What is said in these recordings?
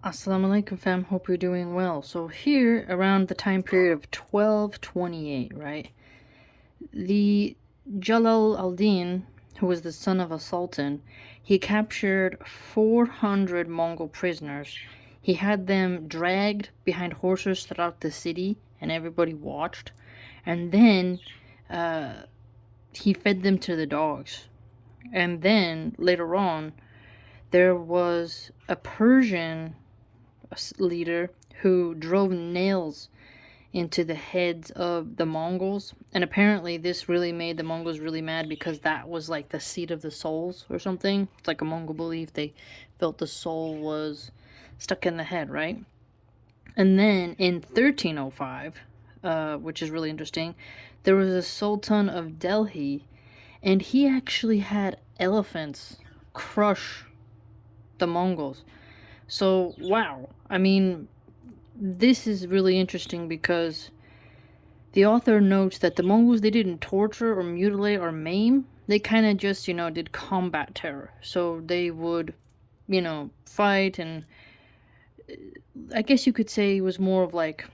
Assalamu alaikum fam, hope you're doing well. So here, around the time period of 1228, right? The Jalal al-Din, who was the son of a sultan, he captured 400 Mongol prisoners. He had them dragged behind horses throughout the city, and everybody watched. And then he fed them to the dogs. And then, later on, there was a Persian leader who drove nails into the heads of the Mongols. And apparently this really made the Mongols really mad because that was like the seat of the souls or something. It's like a Mongol belief. They felt the soul was stuck in the head, right? And then in 1305, which is really interesting, there was a Sultan of Delhi, and he actually had elephants crush the Mongols. So, wow. I mean, this is really interesting because the author notes that the Mongols, they didn't torture or mutilate or maim. They kind of just, did combat terror. So they would, fight, and I guess you could say it was more of like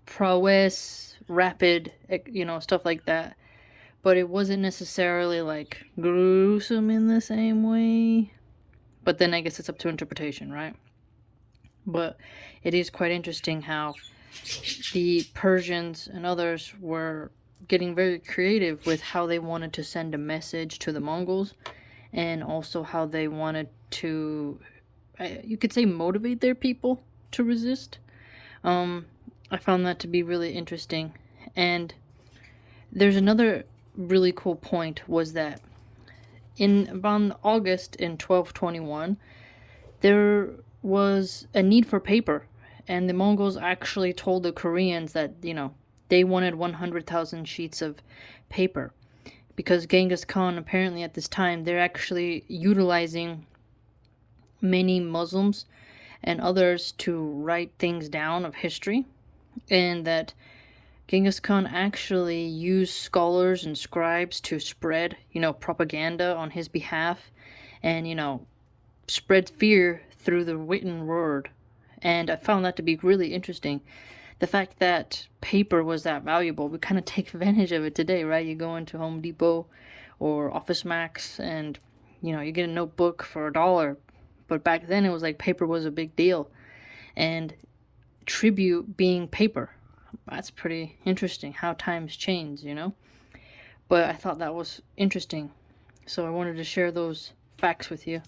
prowess, rapid, stuff like that. But it wasn't necessarily like gruesome in the same way. But then I guess it's up to interpretation, right? But it is quite interesting how the Persians and others were getting very creative with how they wanted to send a message to the Mongols, and also how they wanted to, you could say, motivate their people to resist. I found that to be really interesting. And there's another really cool point was that in about August in 1221, there was a need for paper, and the Mongols actually told the Koreans that, they wanted 100,000 sheets of paper, because Genghis Khan, apparently at this time, they're actually utilizing many Muslims and others to write things down of history, and that Genghis Khan actually used scholars and scribes to spread, propaganda on his behalf, and, spread fear through the written word. And I found that to be really interesting. The fact that paper was that valuable, we kind of take advantage of it today, right? You go into Home Depot or Office Max, and you get a notebook for $1. But back then it was like paper was a big deal, and tribute being paper. That's pretty interesting how times change. But I thought that was interesting, so I wanted to share those facts with you.